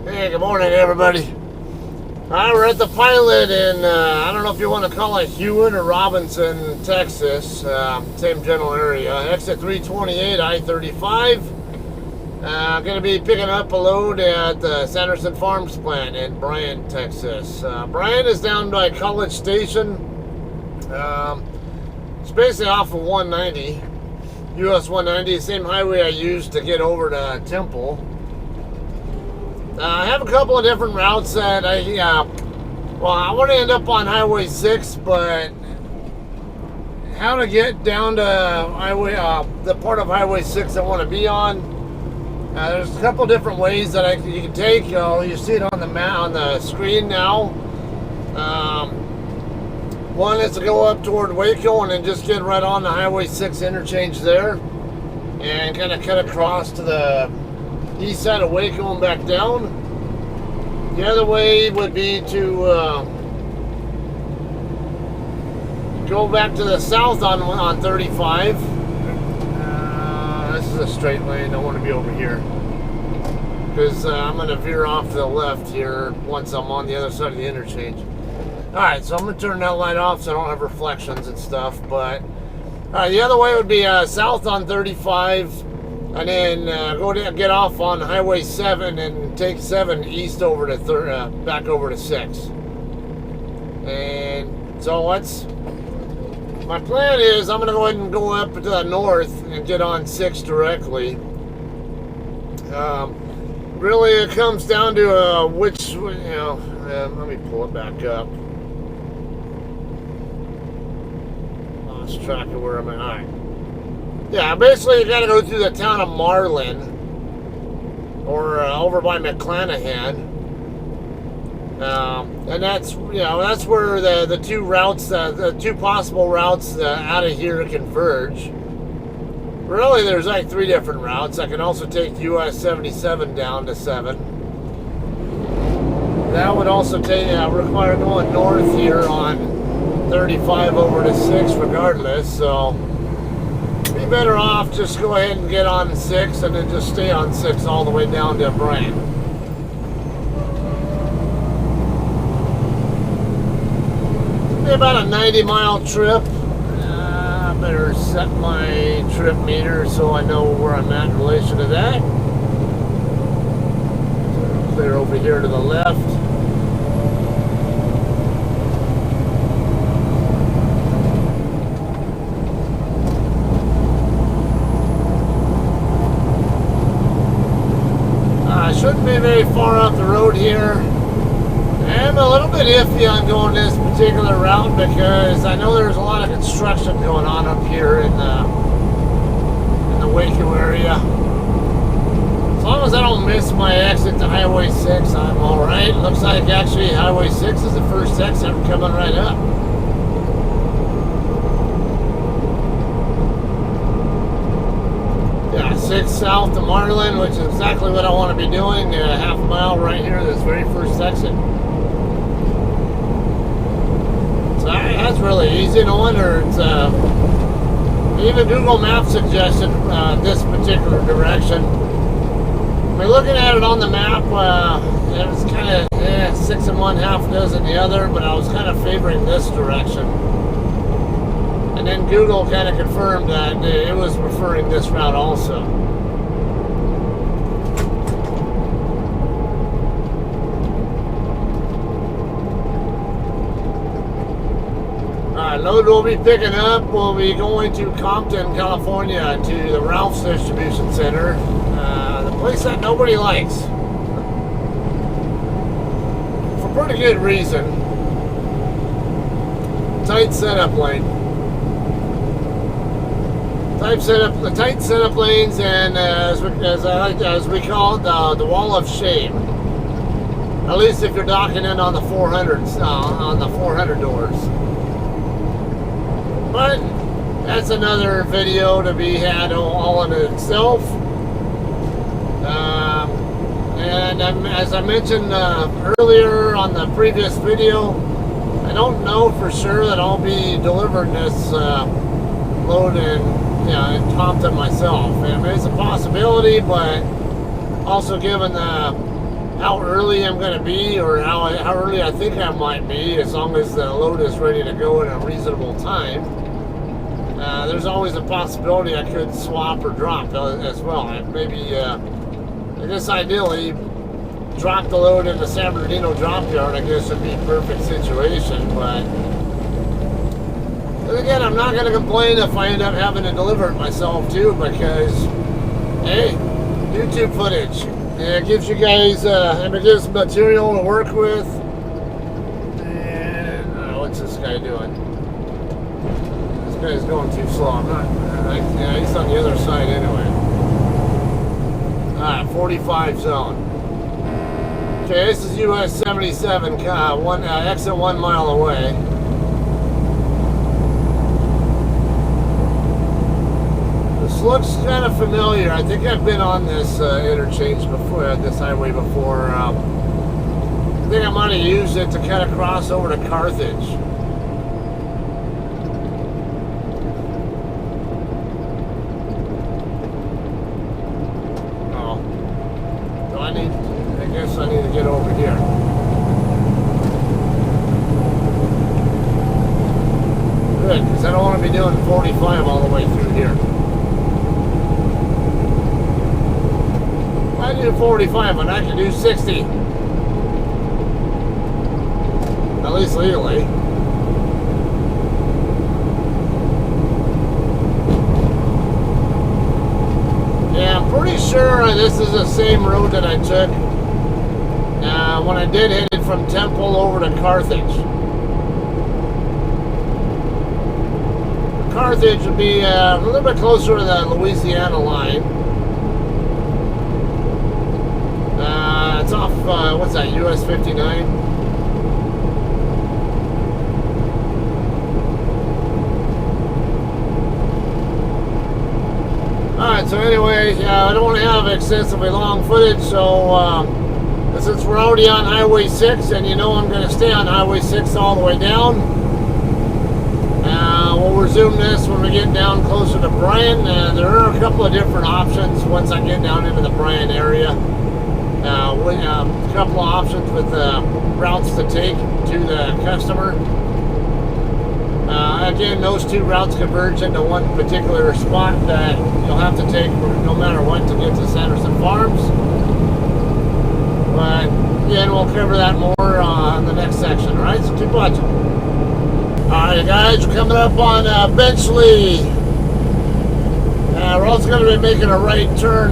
Hey, good morning, everybody. We're at the pilot in, I don't know if you want to call it Hewitt or Robinson, Texas. Same general area. Exit 328, I-35. Going to be picking up a load at the Sanderson Farms plant in Bryan, Texas. Bryan is down by College Station. It's basically off of 190, US 190, same highway I used to get over to Temple. I have a couple of different routes that I want to end up on Highway 6, but how to get down to the part of Highway 6 I want to be on. There's a couple different ways that you can take. You see it on the map on the screen now. One is to go up toward Waco and then just get right on the Highway 6 interchange there, and kind of cut across to the east side of Waco and back down. The other way would be to go back to the south on 35. This is a straight lane. I want to be over here because I'm going to veer off to the left here once I'm on the other side of the interchange. Alright, so I'm going to turn that light off so I don't have reflections and stuff. But the other way would be south on 35. And then get off on Highway 7 and take 7 east over to back over to 6. And so my plan is I'm going to go ahead and go up to the north and get on 6 directly. Really, it comes down to which, let me pull it back up. Lost track of where I'm at. All right. Yeah, basically you got to go through the town of Marlin or over by McClanahan, and that's where the two routes, the two possible routes out of here converge. Really, there's like 3 different routes. I can also take US 77 down to 7. That would also require going north here on 35 over to 6, regardless. So. Be better off just go ahead and get on 6 and then just stay on 6 all the way down to Bryan. It'll be about a 90-mile trip. I better set my trip meter so I know where I'm at in relation to that. Clear over here to the left. Shouldn't be very far off the road here. I'm a little bit iffy on going this particular route because I know there's a lot of construction going on up here in the Waco area. As long as I don't miss my exit to Highway 6, I'm alright. Looks like actually Highway 6 is the first exit coming right up. 6 south to Marlin, which is exactly what I want to be doing. Half a mile right here, this very first exit. So that's really easy. No wonder it's even Google Maps suggested this particular direction. I mean, looking at it on the map, it was kind of 6 in one, half a dozen the other, but I was kind of favoring this direction. And then Google kind of confirmed that it was preferring this route also. Alright, load we'll be picking up. We'll be going to Compton, California, to the Ralph's Distribution Center. The place that nobody likes. For pretty good reason. Tight setup lane. Tight setup lanes, and as we call it, the wall of shame. At least if you're docking in on the 400s, on the 400 doors. But that's another video to be had all in itself. And as I mentioned earlier on the previous video, I don't know for sure that I'll be delivering this load in Compton myself. I mean, it's a possibility, but also given the how early I'm going to be or how early I think I might be, as long as the load is ready to go in a reasonable time. There's always a possibility I could swap or drop as well. Maybe, I guess ideally, drop the load in the San Bernardino drop yard, I guess would be a perfect situation, but again, I'm not going to complain if I end up having to deliver it myself too, because, hey, YouTube footage. It gives you guys, and it gives material to work with. And, what's this guy doing? This guy's going too slow. I'm not, yeah, he's on the other side anyway. 45 zone. Okay, this is US 77, exit 1 mile away. This looks kind of familiar. I think I've been on this interchange before, this highway before. I think I might have used it to cut across over to Carthage. Oh. Do I need... I guess I need to get over here. Good, because I don't want to be doing 45 all the way through here. I do 45 and I can do 60. At least legally. Yeah, I'm pretty sure this is the same road that I took when I did hit it from Temple over to Carthage. Carthage would be a little bit closer to the Louisiana line. It's off, what's that, US 59? Alright, so anyway, I don't want to have excessively long footage, so since we're already on Highway 6, and you know I'm going to stay on Highway 6 all the way down, we'll resume this when we get down closer to Bryan. There are a couple of different options once I get down into the Bryan area. A couple of options with routes to take to the customer. Again, those two routes converge into one particular spot that you'll have to take no matter what to get to Sanderson Farms. But again, we'll cover that more on the next section. Alright, so keep watching. Alright guys, we're coming up on Benchley. We're also going to be making a right turn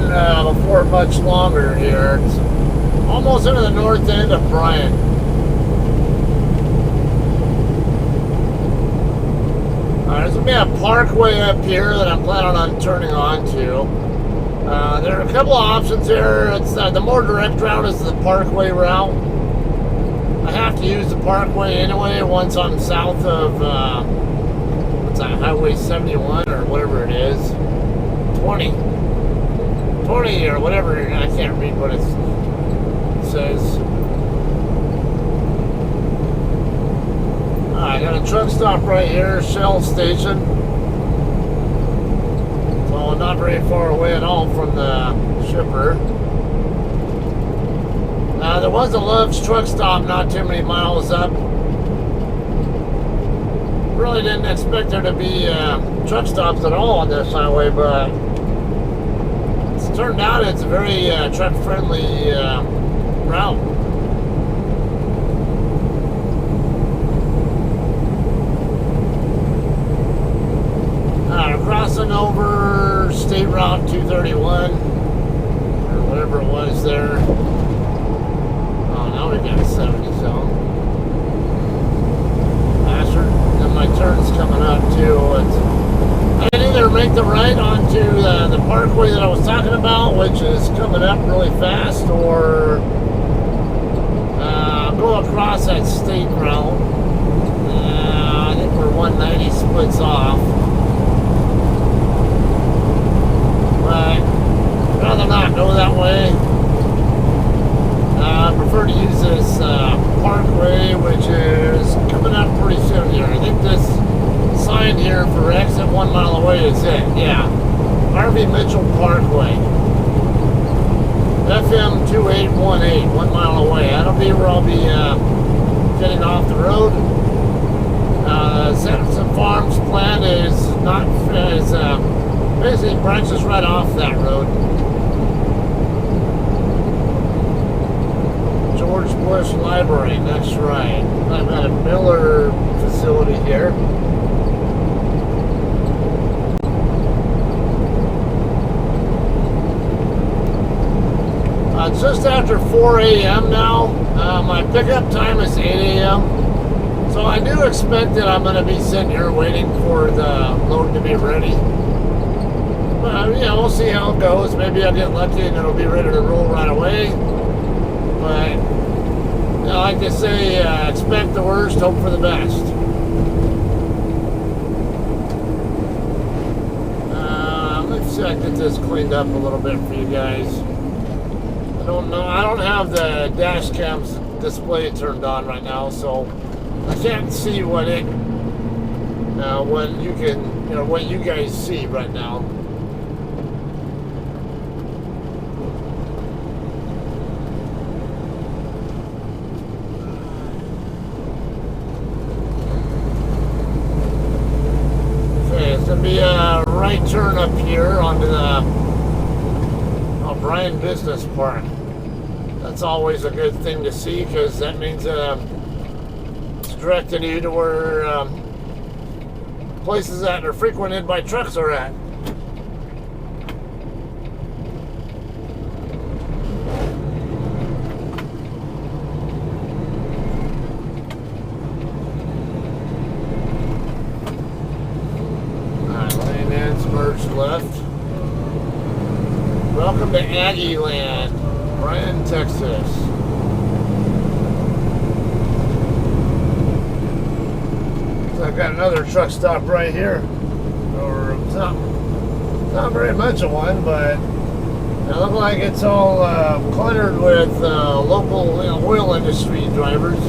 before much longer here. It's almost into the north end of Bryan. Alright, there's going to be a parkway up here that I'm planning on turning onto. There are a couple of options here. It's the more direct route is the parkway route. I have to use the parkway anyway once I'm south of what's that, Highway 71 or whatever it is. 20 or whatever, I can't read what it says. I got a truck stop right here, Shell station. So not very far away at all from the shipper. There was a Love's truck stop not too many miles up. Really didn't expect there to be truck stops at all on this highway, but it's turned out it's a very truck-friendly route. Crossing over State Route 231 or whatever it was there. Oh, now we got a 70 zone. And my turn's coming up too. I can either make the right onto the parkway that I was talking about, which is coming up really fast, or go across that state route. I think where 190 splits off. But I'd rather not go that way. I prefer to use this parkway, which is coming up pretty soon here. I think this sign here for exit 1 mile away is it. Yeah, Harvey Mitchell Parkway. FM 2818, 1 mile away. That'll be where I'll be getting off the road. Sanderson Farms plant is basically branches right off that road. George Bush Library, that's right. I've got a Miller facility here. It's just after 4 a.m. now. My pickup time is 8 a.m. So I do expect that I'm going to be sitting here waiting for the load to be ready. Yeah, we'll see how it goes. Maybe I'll get lucky and it'll be ready to roll right away. But, you know, like they say, expect the worst, hope for the best. Let's see if I can get this cleaned up a little bit for you guys. I don't know. I don't have the dash cam's display turned on right now, so I can't see what what you guys see right now. Okay, it's gonna be a right turn up here onto the Bryan Business Park. That's always a good thing to see because that means it's directing you to where places that are frequented by trucks are at. Alright, lane ends, merge left. Welcome to Aggie Land, Bryan, Texas. So I've got another truck stop right here. Or it's not very much of one, but it looks like it's all cluttered with local oil industry drivers.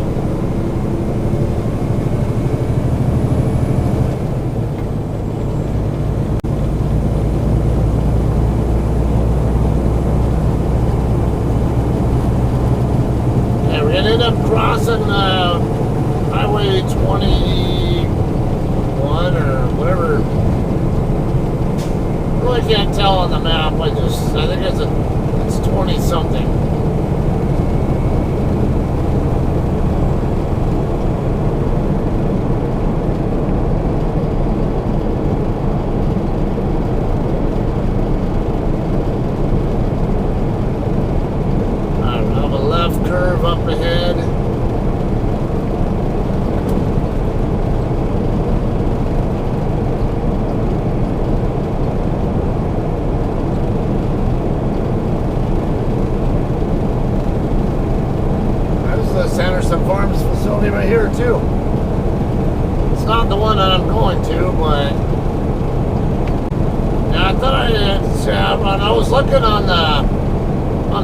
End up crossing Highway 21 or whatever. Really can't tell on the map. I think it's 20 something. Curve up ahead. There's the Sanderson Farms facility right here too. It's not the one that I'm going to, but yeah, I thought I was looking on the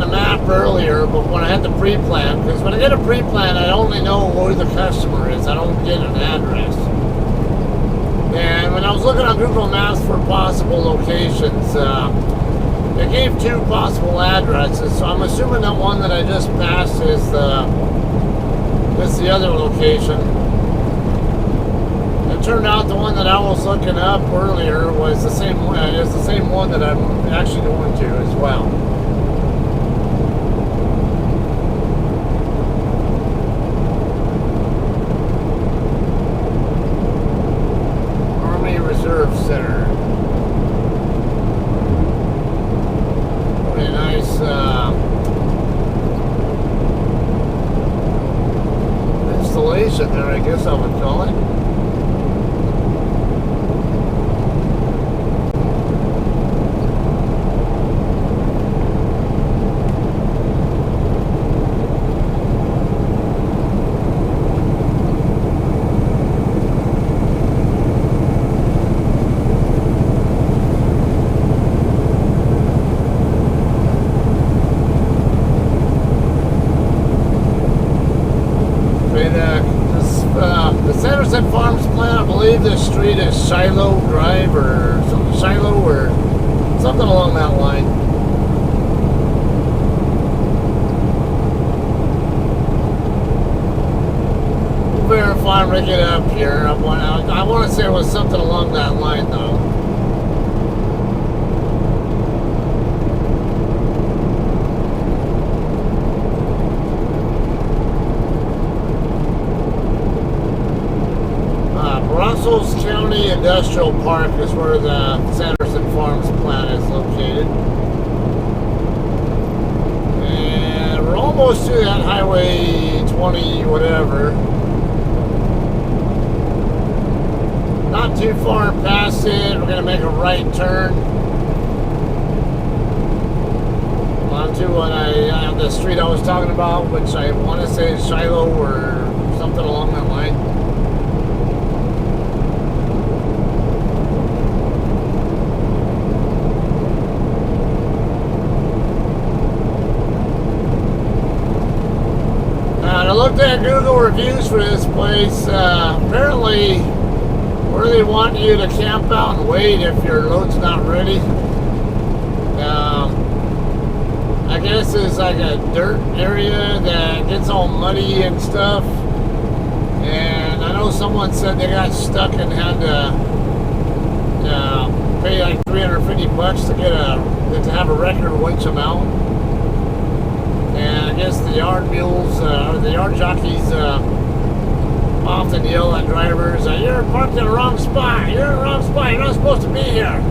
map earlier, but when I had the pre-plan, because when I get a pre-plan, I only know who the customer is. I don't get an address. And when I was looking on Google Maps for possible locations, it gave 2 possible addresses. So I'm assuming that one that I just passed is the other location. It turned out the one that I was looking up earlier was the same one. It's the same one that I'm actually going to as well. Reserve Center. Pretty nice installation there, I guess I would call it. The Sanderson Farms plant, I believe this street is Shiloh Drive or something, Shiloh or something along that line. farm to get up here. I want to say it was something along that line, though. Brussels County Industrial Park is where the Sanderson Farms plant is located. And we're almost to that Highway 20 whatever. Not too far past it, we're going to make a right turn onto the street I was talking about, which I want to say is Shiloh or something along that line. I looked at Google reviews for this place. Apparently, where they want you to camp out and wait if your load's not ready. I guess it's like a dirt area that gets all muddy and stuff. And I know someone said they got stuck and had to pay like $350 to have a wrecker winch them out. And I guess the yard mules, or the yard jockeys, often yell at drivers, "You're parked in the wrong spot. You're in the wrong spot. You're not supposed to be here."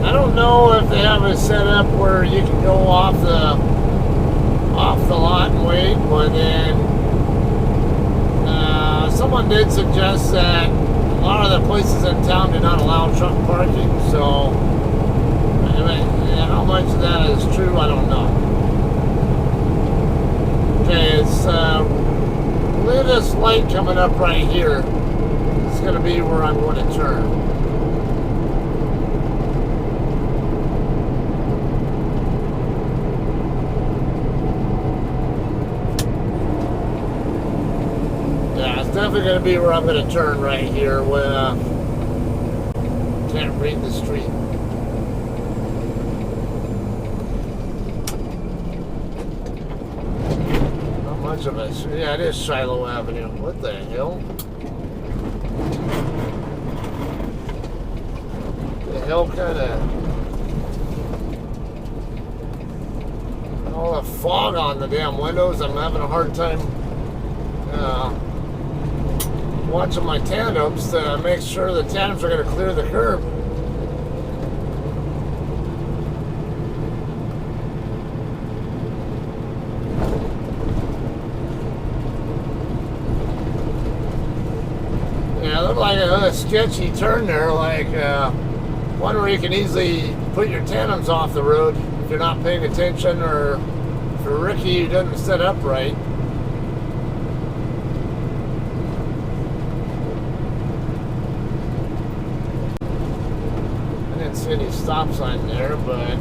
I don't know if they have it set up where you can go off the lot and wait, but then someone did suggest that a lot of the places in town do not allow truck parking. So, how much of that is true, I don't know. Okay, it's look at this light coming up right here. It's going to be where I'm going to turn. Yeah, it's definitely going to be where I'm going to turn right here when can't read the street. Of it. Yeah, it is Shiloh Avenue. What the hell? The hell kind of... all the fog on the damn windows. I'm having a hard time watching my tandems to make sure the tandems are going to clear the curb. Like a sketchy turn there, like one where you can easily put your tandems off the road if you're not paying attention, or for Ricky who doesn't set up right. I didn't see any stop sign there, but I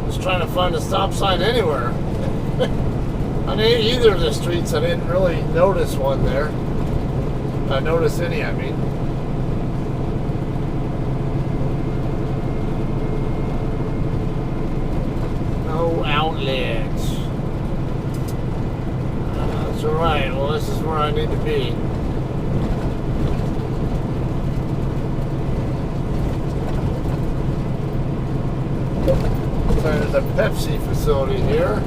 was trying to find a stop sign anywhere. On either of the streets, I didn't really notice one there. Notice any, I mean. No outlets. That's alright. Well, this is where I need to be. So there's a Pepsi facility here.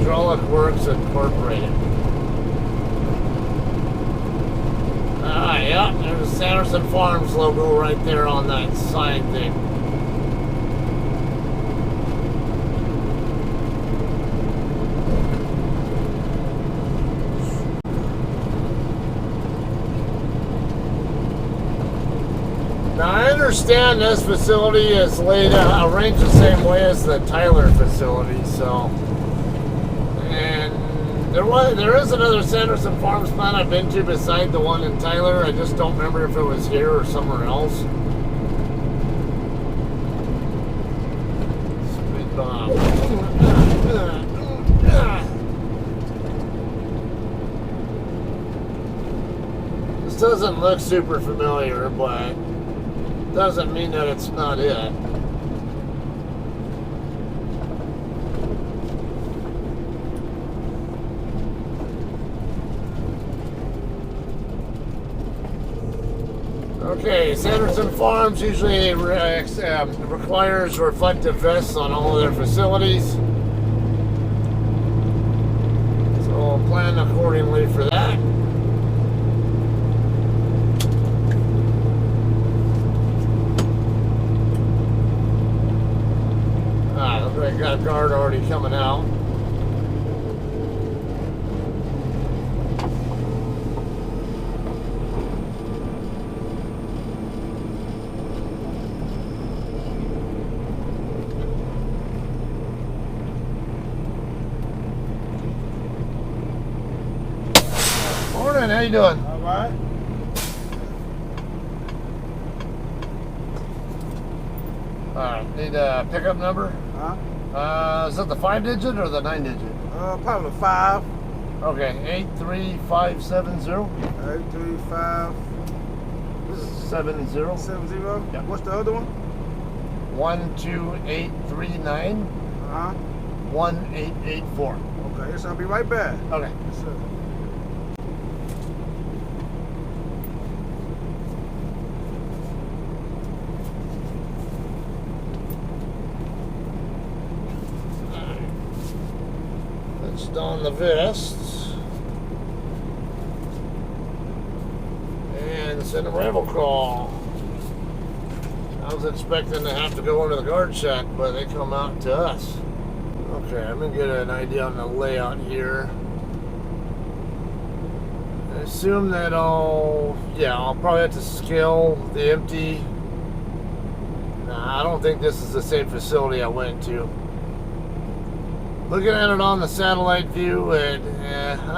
Hydraulic Works Incorporated. Yeah, there's the Sanderson Farms logo right there on that sign thing. Now I understand this facility is arranged the same way as the Tyler facility, so. There is another Sanderson Farms plant I've been to beside the one in Tyler. I just don't remember if it was here or somewhere else. Speed bump. This doesn't look super familiar, but doesn't mean that it's not it. Okay, Sanderson Farms usually requires reflective vests on all of their facilities. So plan accordingly for that. Looks like I got a guard already coming out. Morning, how you doing? All right. Need a pickup number? Huh? Is that the 5-digit or the 9-digit? Probably 5. Okay, 83570. 83570. 70. Yeah. What's the other one? 12839 Uh-huh. 1884. Okay, yes, I'll be right back. Okay. Yes, sir. Let's don the vests and send a arrival call. I was expecting to have to go into the guard shack, but they come out to us. Okay, I'm gonna get an idea on the layout here. I assume that I'll probably have to scale the empty. Nah, I don't think this is the same facility I went to. Looking at it on the satellite view, I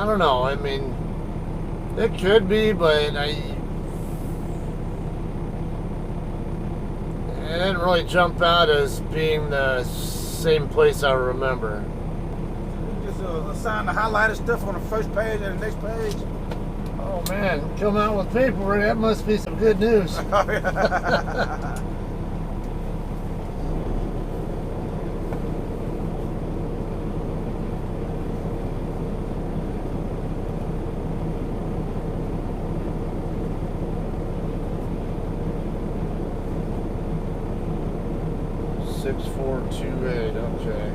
don't know. I mean, it could be, but it didn't really jump out as being the same place I remember. You just assign the highlighted stuff on the first page and the next page. Oh man, come out with paperwork. That must be some good news. $6428. Okay.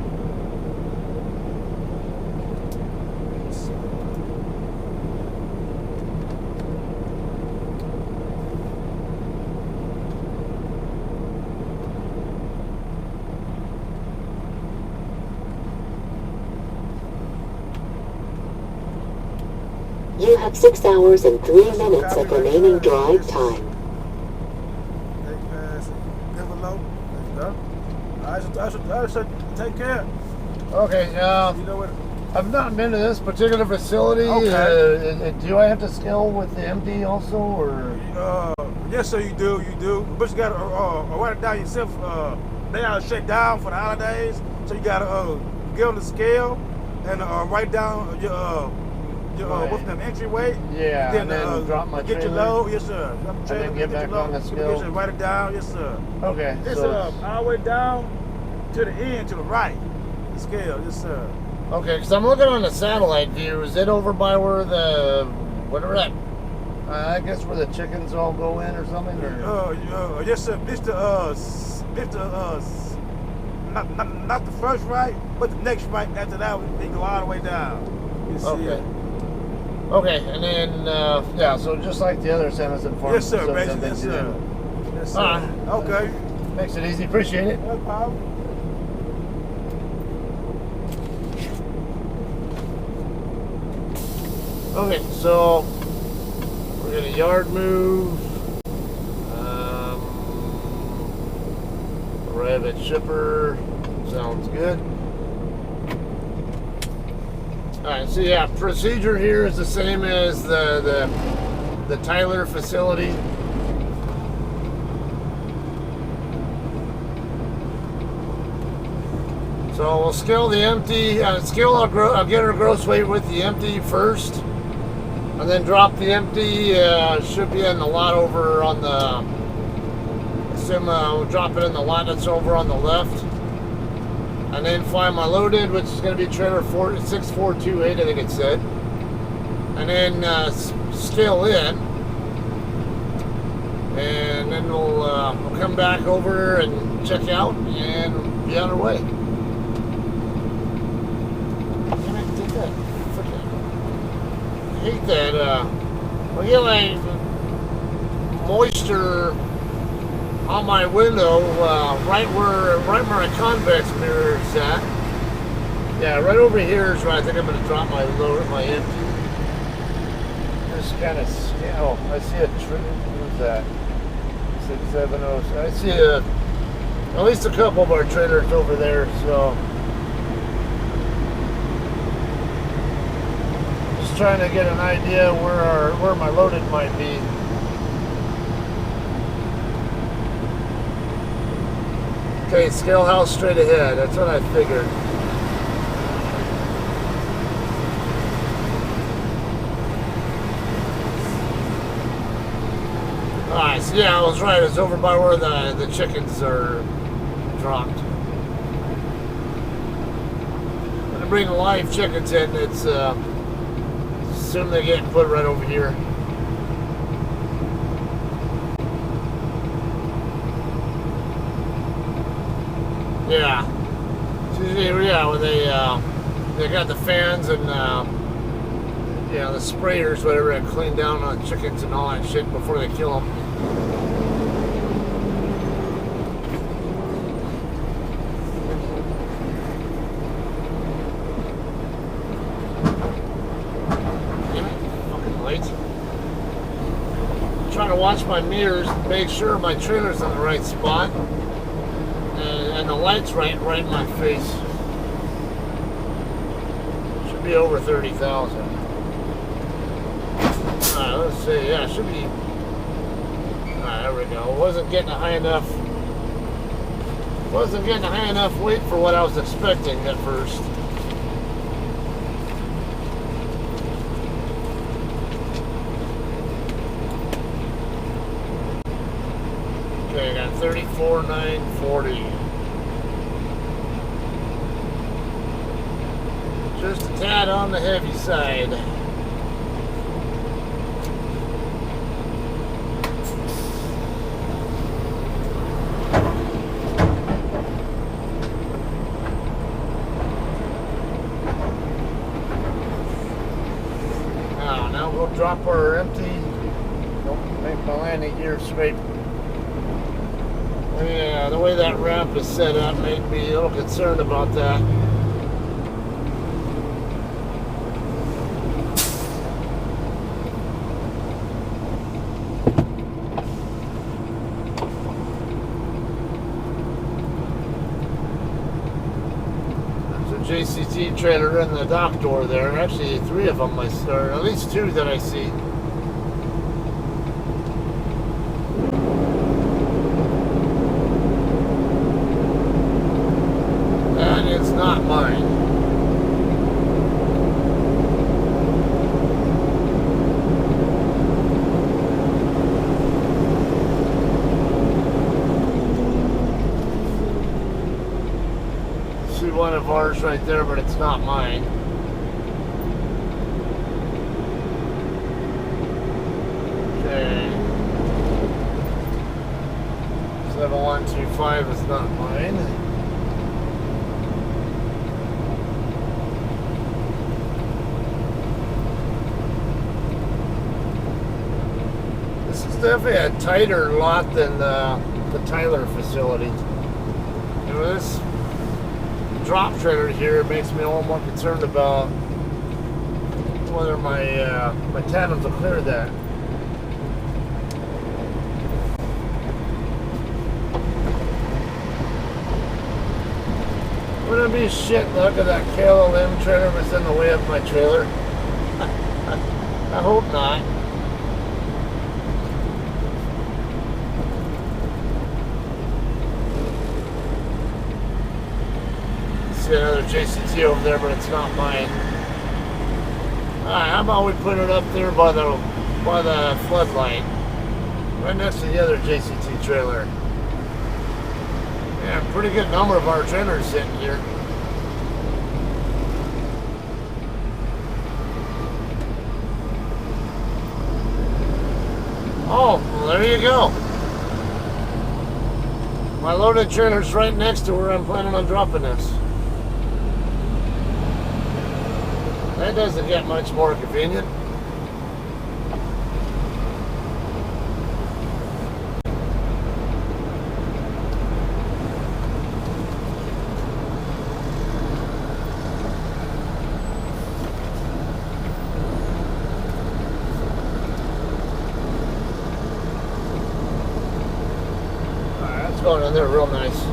You have 6 hours and 3 minutes of remaining drive time. Envelope. There you go. I should take care. Okay. You know what? I've not been to this particular facility. Okay. Do I have to scale with the empty also, or? Yes, sir. You do. But you gotta write it down yourself. They are shut down for the holidays, so you gotta get on the scale and write down your what's the entryway. Yeah. Then, and then drop my get trailer. your load. Yes, sir. And then get back on the scale. Yes, sir. Write it down. Yes, sir. Okay. It's so all the way down to the end, to the right. The scale. Yes, sir. Okay, because I'm looking on the satellite view. Is it over by where the whatever that? I guess where the chickens all go in or something. Or? Yes, sir. It's the not the first right, but the next right after that, they go all the way down. You see Okay. it. Okay, and then so just like the other Sanderson Farms. Yes, sir. facilities, Basically, yes, sir. Yes, sir. Alright. Okay. Makes it easy. Appreciate it. No problem. Okay, so we're gonna yard move. Arrive at shipper. Sounds good. Alright, so yeah, procedure here is the same as the Tyler facility. So we'll scale the empty, I'll get her gross weight with the empty first, and then drop the empty, should be in the lot over on the, we'll drop it in the lot that's over on the left. And then find my loaded, which is going to be trailer 6428, I think it said. And then scale in. and then we'll come back over and check out and be on our way. Damn it, did that freaking, I hate that. Well, get like moisture on my window, right where my convex mirror is at. Yeah, right over here is where I think I'm going to drop my load, my empty. Just kind of, oh, I see a trailer. Who's that? 670. I see at least a couple of our trailers over there. So just trying to get an idea where my loaded might be. Okay, scale house straight ahead. That's what I figured. Alright, so yeah, I was right. It's over by where the chickens are dropped. When I bring live chickens in, it's assume they get put right over here. Yeah. Yeah, when they got the fans and yeah, the sprayers, whatever, and clean down on chickens and all that shit before they kill them. Damn it, fucking lights. I'm trying to watch my mirrors, make sure my trailer's in the right spot. And the light's right in my face. Should be over 30,000. Alright, let's see. Yeah, it should be. Alright, there we go. Wasn't getting a high enough weight for what I was expecting at first. Okay, I got 34,940. Just a tad on the heavy side. Now we'll drop our empty. Don't make my landing gear straight. Yeah, the way that ramp is set up made me a little concerned about that. JCT trailer in the dock door there. Actually, 3 of them, or at least 2 that I see. That is not mine. One of ours right there, but it's not mine. Okay. 7125 is not mine. This is definitely a tighter lot than the Tyler facility. You know, this drop trailer here makes me a little more concerned about whether my tandems will clear that. Wouldn't it be shit luck if that KLM trailer was in the way of my trailer? I hope not. See another JCT over there, but it's not mine. Alright, how about we put it up there by the floodlight, right next to the other JCT trailer. Yeah, pretty good number of our trailers sitting here. Oh, well, there you go. My loaded trailer's right next to where I'm planning on dropping this. That doesn't get much more convenient. Going in there real nice.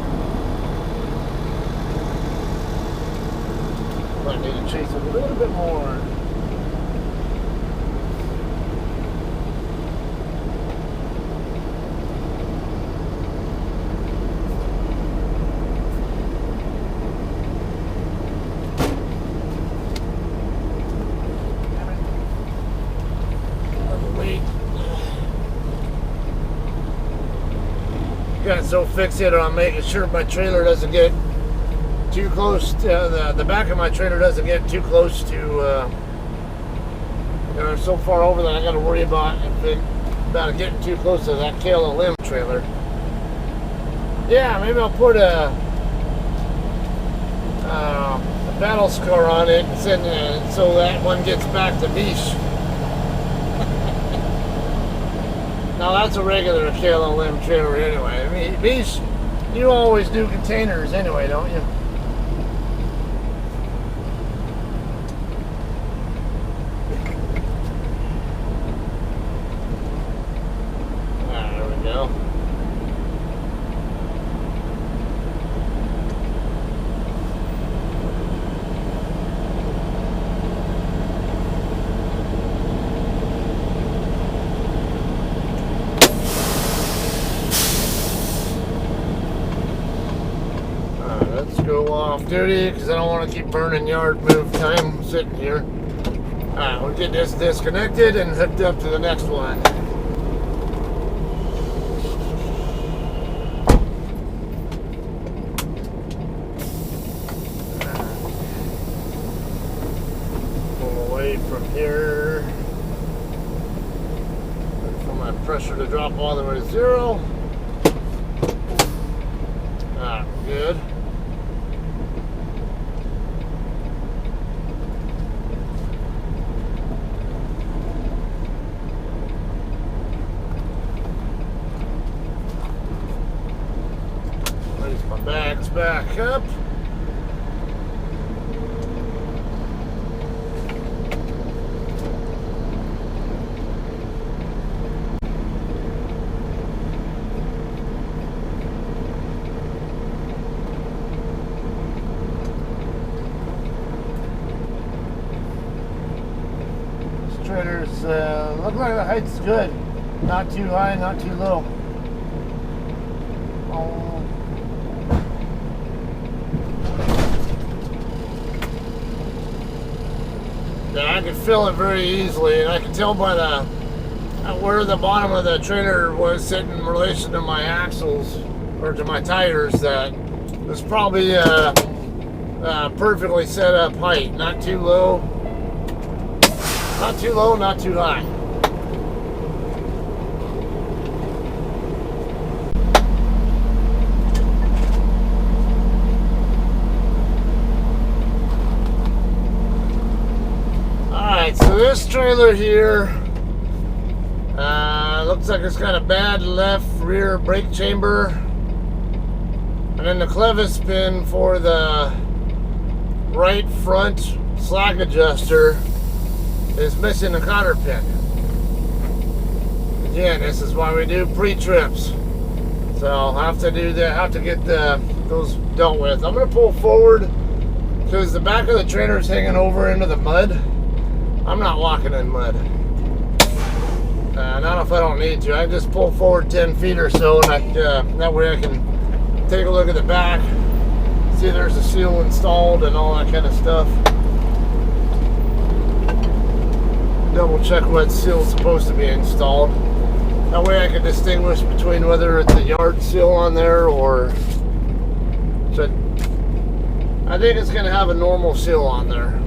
Might need to chase it a little bit more. Got so fixated on making sure my trailer doesn't get too close to the back of my trailer doesn't get too close to so far over that I got to worry about it getting too close to that KLM limb trailer. Yeah, maybe I'll put a battle scar on it and send so that one gets back to Beach. Now that's a regular KLM trailer anyway. I mean, Beach, you always do containers anyway, don't you? There we go. Go off duty because I don't want to keep burning yard move time sitting here. Alright, we'll get this disconnected and hooked up to the next one. Pull away from here. Wait for my pressure to drop all the way to 0. Alright, good. Back's back up. This trailer's look like the height's good. Not too high, not too low. Yeah, I could fill it very easily, and I can tell by where the bottom of the trailer was sitting in relation to my axles or to my tires that it was probably perfectly set up height. Not too low, not too low, not too high. So this trailer here looks like it's got a bad left rear brake chamber, and then the clevis pin for the right front slack adjuster is missing the cotter pin. Again, this is why we do pre-trips, so I'll have to do that, have to get those dealt with. I'm going to pull forward because the back of the trailer is hanging over into the mud. I'm not walking in mud. Not if I don't need to. I just pull forward 10 feet or so, and that way I can take a look at the back, see if there's a seal installed and all that kind of stuff. Double check what seal is supposed to be installed. That way I can distinguish between whether it's a yard seal on there or... So I think it's going to have a normal seal on there.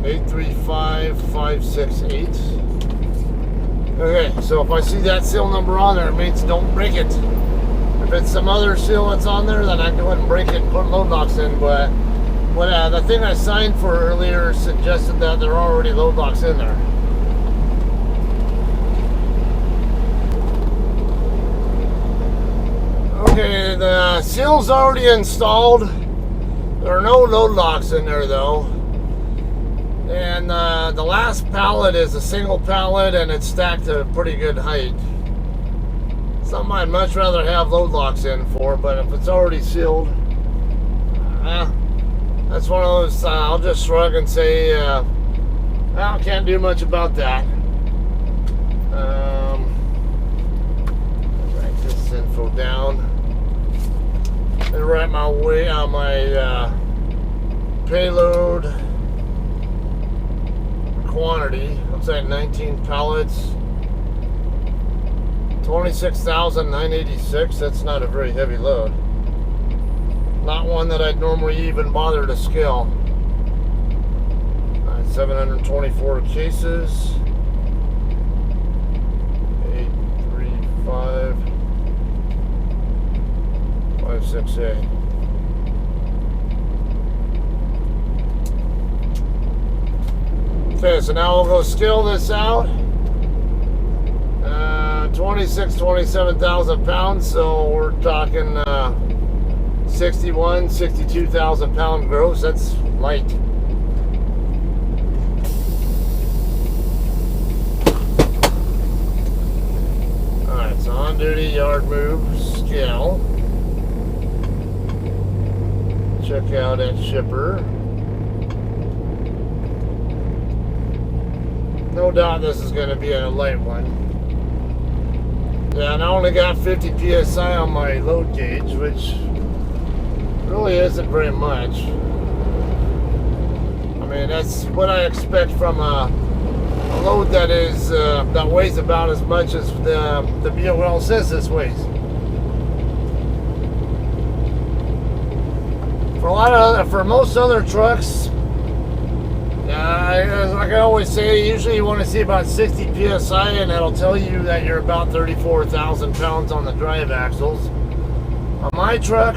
835568. Okay, so if I see that seal number on there, it means don't break it. If it's some other seal that's on there, then I go ahead and break it and put load locks in. But the thing I signed for earlier suggested that there are already load locks in there. Okay, the seal's already installed. There are no load locks in there though. And the last pallet is a single pallet and it's stacked to a pretty good height. Something I'd much rather have load locks in for, but if it's already sealed, that's one of those, I'll just shrug and say, I can't do much about that. Write this info down. And write my way on my payload quantity. Looks like 19 pallets, 26,986. That's not a very heavy load. Not one that I'd normally even bother to scale. 724 cases. 835. 568. Okay, so now we'll go scale this out. 27,000 pounds, so we're talking 62,000 pound gross. That's light. Alright, so on duty, yard move, scale. Check out at shipper. No doubt this is going to be a light one. Yeah, and I only got 50 psi on my load gauge, which really isn't very much. I mean, that's what I expect from a load that is that weighs about as much as the BOL says this weighs. For most other trucks, like I always say, usually you want to see about 60 psi, and that'll tell you that you're about 34,000 pounds on the drive axles. On my truck,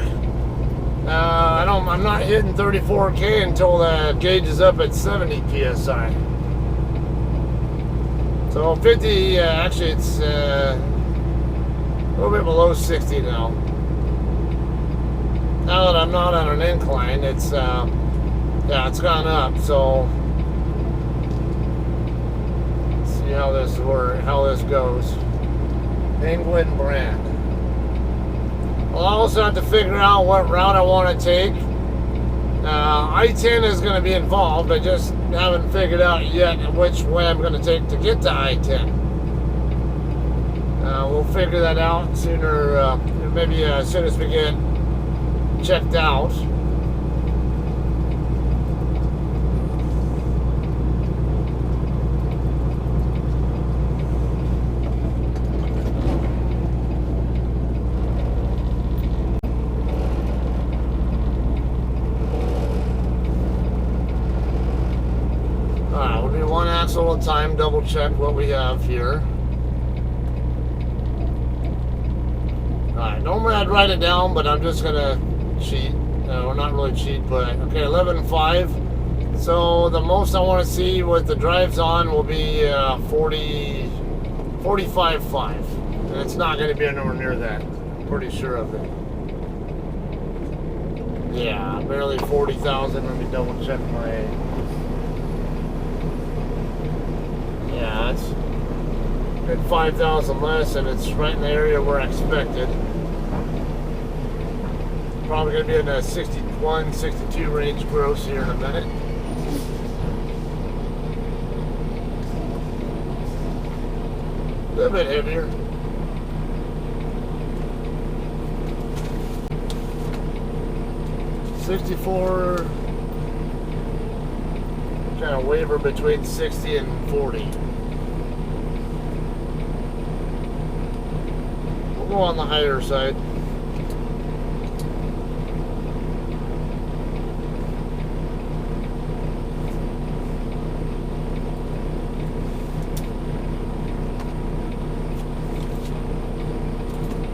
I'm not hitting 34K until the gauge is up at 70 psi. So 50, actually it's a little bit below 60 now. Now that I'm not on an incline, it's it's gone up. So let's see how this goes. England brand. I'll also have to figure out what route I want to take. I-10 is going to be involved. I just haven't figured out yet which way I'm going to take to get to I-10. We'll figure that out sooner, maybe as soon as we get checked out. Alright, we'll do one axle at a time, double check what we have here. Alright, normally I'd write it down, but I'm just gonna cheat. Well, not really cheat, but okay, 11.5. So the most I want to see with the drives on will be 45.5. And it's not going to be anywhere near that. I'm pretty sure of it. Yeah, barely 40,000. Let me double check my... Yeah, it's good 5,000 less, and it's right in the area where I expected. Probably going to be in the 61, 62 range gross here in a minute. A little bit heavier. $64, kind of waver between 60 and 40. We'll go on the higher side.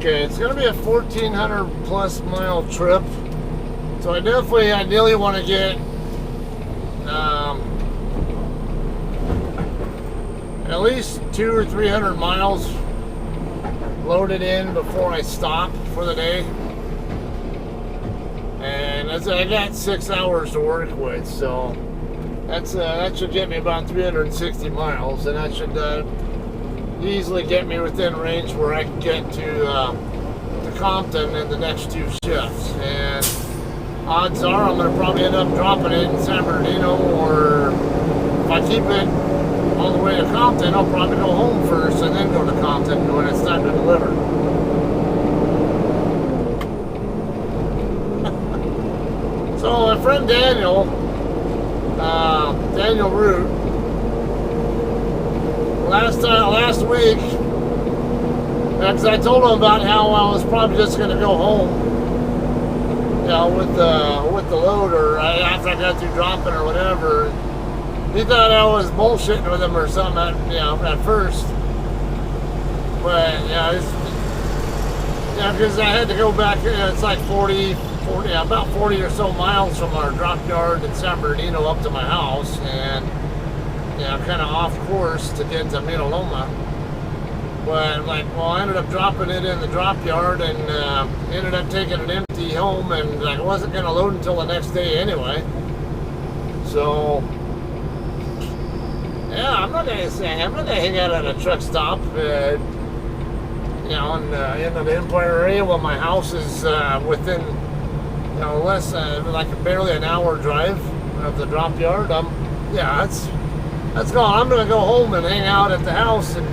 Okay, it's going to be a 1,400 plus mile trip. So I definitely ideally want to get at least 200 or 300 miles loaded in before I stop for the day. And as I got 6 hours to work with, so that should get me about 360 miles, and that should easily get me within range where I can get to Compton in the next 2 shifts. And odds are I'm going to probably end up dropping it in San Bernardino, or if I keep it all the way to Compton, I'll probably go home first and then go to Compton when it's time to deliver. So my friend Daniel Root, last week, because I told him about how I was probably just going to go home, you know, with the load, or after I got through dropping or whatever. He thought I was bullshitting with him or something, at first. But because I had to go back. It's like 40, about 40 or so miles from our drop yard in San Bernardino up to my house, and kind of off course to get to Metaloma. But I ended up dropping it in the drop yard, and ended up taking it empty home, and I wasn't going to load until the next day anyway. So yeah, I'm not gonna hang out at a truck stop, in the Empire area when my house is within less barely an hour drive of the drop yard. That's gone. I'm gonna go home and hang out at the house and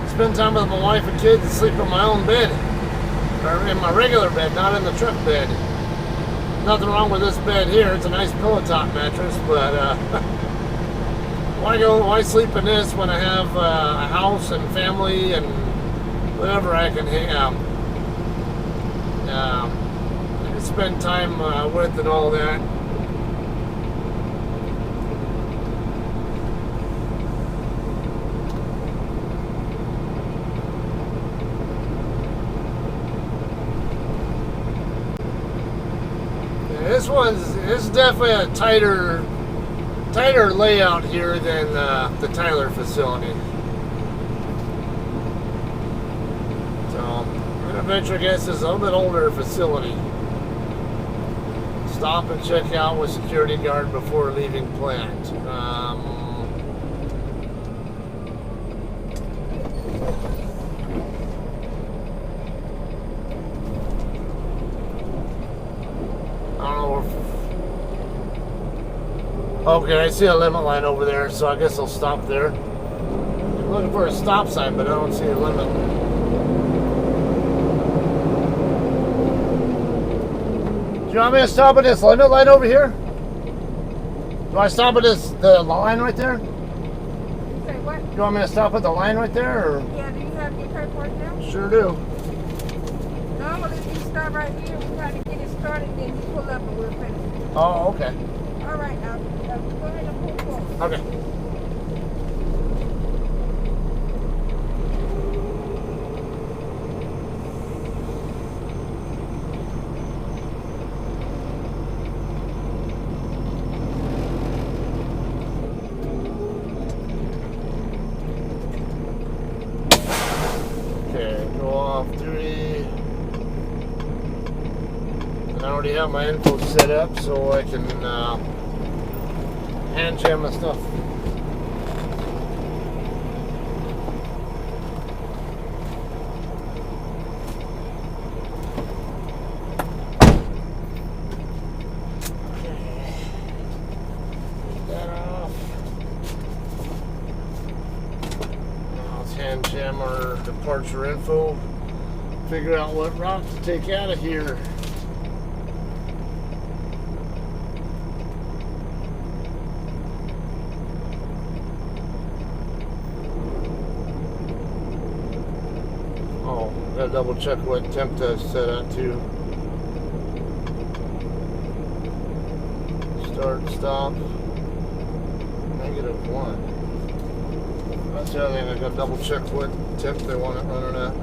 spend time with my wife and kids and sleep in my own bed, or in my regular bed, not in the truck bed. Nothing wrong with this bed here. It's a nice pillow top mattress, but why sleep in this when I have a house and family and whatever I can hang out, I can spend time with and all that. This is definitely a tighter layout here than the Tyler facility. So I'm gonna venture a guess this is a little bit older facility. Stop and check out with security guard before leaving plant. Okay, I see a limit line over there, so I guess I'll stop there. I'm looking for a stop sign, but I don't see a limit. Do you want me to stop at this limit line over here? Do I stop at the line right there? Say what? Do you want me to stop at the line right there? Or? Yeah, do you have your paperwork now? Sure do. Normally, if you start right here, we try to get it started, then you pull up and we'll finish. Oh, okay. All right, now go ahead and pull forward. Okay. Okay, go off 3. I already have my info set up so I can hand jam my stuff. Hand jam our departure info, figure out what route to take out of here. Oh, gotta double check what temp test set at too. Start, stop, -1. That's the other thing, I gotta double check what temp they want it running at.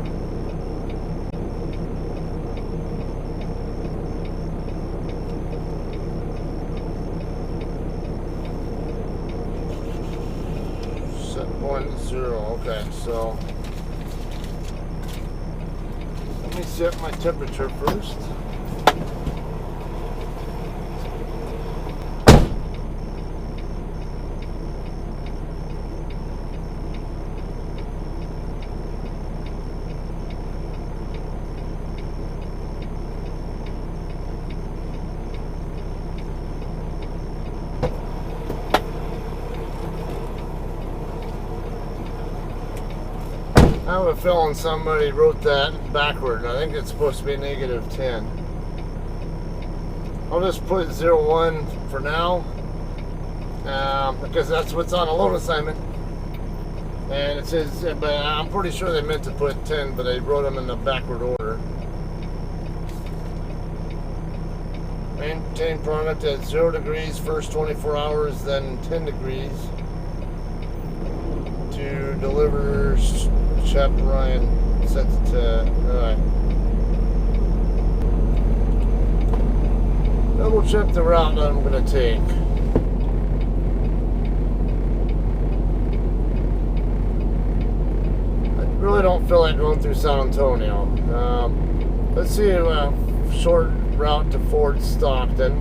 0. Okay, so let me set my temperature first. I have a feeling somebody wrote that backward. I think it's supposed to be -10. I'll just put 01 for now, because that's what's on a loan assignment. And it says, but I'm pretty sure they meant to put 10, but they wrote them in the backward order. Maintain product at 0 degrees first 24 hours, then 10 degrees to deliver. Chef Bryan sets it to, alright. Double check the route that I'm going to take. I really don't feel like going through San Antonio. Let's see a short route to Fort Stockton.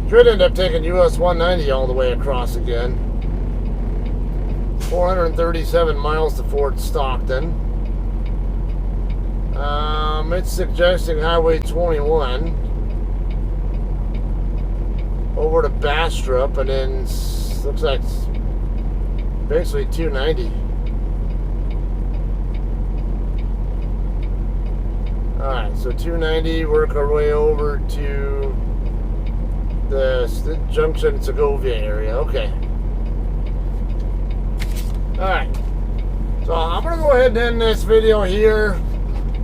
Could end up taking US 190 all the way across again. 437 miles to Fort Stockton. It's suggesting Highway 21 over to Bastrop, and then looks like it's basically 290. Alright, so 290, work our way over to the Junction Segovia area. Okay. Alright, so I'm going to go ahead and end this video here.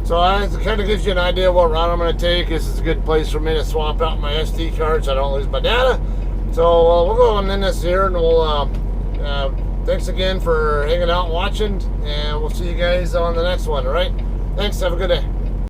So it kind of gives you an idea of what route I'm going to take. This is a good place for me to swap out my SD card so I don't lose my data. So we'll go and end this here, and we'll thanks again for hanging out and watching, and we'll see you guys on the next one. Alright, thanks, have a good day.